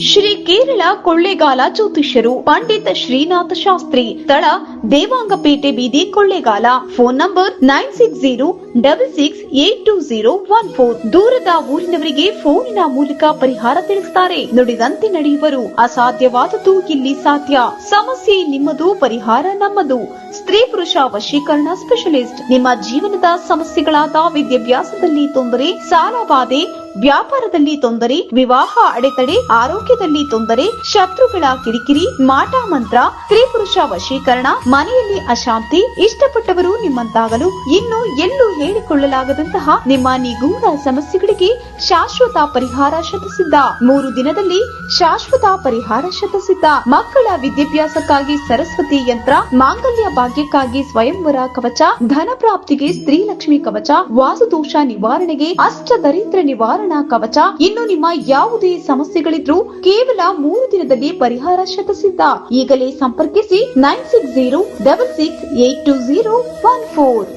ಶ್ರೀ ಕೇರಳ ಕೊಳ್ಳೇಗಾಲ ಜ್ಯೋತಿಷ್ಯರು ಪಂಡಿತ್ ಶ್ರೀನಾಥ ಶಾಸ್ತ್ರಿ, ಸ್ಥಳ ದೇವಾಂಗಪೇಟೆ ಬೀದಿ Kollegal. Phone number 9606682014. ದೂರದ ಊರಿನವರಿಗೆ ಫೋನಿನ ಮೂಲಕ ಪರಿಹಾರ ತಿಳಿಸುತ್ತಾರೆ. ನುಡಿದಂತೆ ನಡೆಯುವರು. ಅಸಾಧ್ಯವಾದದ್ದು ಇಲ್ಲಿ ಸಾಧ್ಯ. ಸಮಸ್ಯೆ ನಿಮ್ಮದು, ಪರಿಹಾರ ನಮ್ಮದು. ಸ್ತ್ರೀ ಪುರುಷ ವಶೀಕರಣ ಸ್ಪೆಷಲಿಸ್ಟ್. ನಿಮ್ಮ ಜೀವನದ ಸಮಸ್ಯೆಗಳಾದ ವಿದ್ಯಾಭ್ಯಾಸದಲ್ಲಿ ತೊಂದರೆ, ಸಾಲಬಾಧೆ, ವ್ಯಾಪಾರದಲ್ಲಿ ತೊಂದರೆ, ವಿವಾಹ ಅಡೆತಡೆ, ಆರೋಗ್ಯದಲ್ಲಿ ತೊಂದರೆ, ಶತ್ರುಗಳ ಕಿರಿಕಿರಿ, ಮಾಟ ಮಂತ್ರ, ಸ್ತ್ರೀ ಪುರುಷ ವಶೀಕರಣ, ಮನೆಯಲ್ಲಿ ಅಶಾಂತಿ, ಇಷ್ಟಪಟ್ಟವರು ನಿಮ್ಮಂತಾಗಲು, ಇನ್ನು ಎಲ್ಲೂ ಹೇಳಿಕೊಳ್ಳಲಾಗದಂತಹ ನಿಮ್ಮ ನಿಗೂಢ ಸಮಸ್ಯೆಗಳಿಗೆ ಶಾಶ್ವತ ಪರಿಹಾರ ಶತಸಿದ್ಧ. 3 ದಿನದಲ್ಲಿ ಶಾಶ್ವತ ಪರಿಹಾರ ಶತಸಿದ್ಧ. ಮಕ್ಕಳ ವಿದ್ಯಾಭ್ಯಾಸಕ್ಕಾಗಿ ಸರಸ್ವತಿ ಯಂತ್ರ, ಮಾಂಗಲ್ಯ ಭಾಗ್ಯಕ್ಕಾಗಿ ಸ್ವಯಂವರ ಕವಚ, ಧನ ಪ್ರಾಪ್ತಿಗೆ ಸ್ತ್ರೀ ಲಕ್ಷ್ಮಿ ಕವಚ, ವಾಸುದೋಷ ನಿವಾರಣೆಗೆ ಅಷ್ಟದರಿದ್ರ ನಿವಾರಣಾ ಕವಚ. ಇನ್ನು ನಿಮ್ಮ ಯಾವುದೇ ಸಮಸ್ಯೆಗಳಿದ್ರೂ ಕೇವಲ 3 ದಿನದಲ್ಲಿ ಪರಿಹಾರ ಶತಸಿದ್ಧ. ಈಗಲೇ ಸಂಪರ್ಕಿಸಿ 9606682014.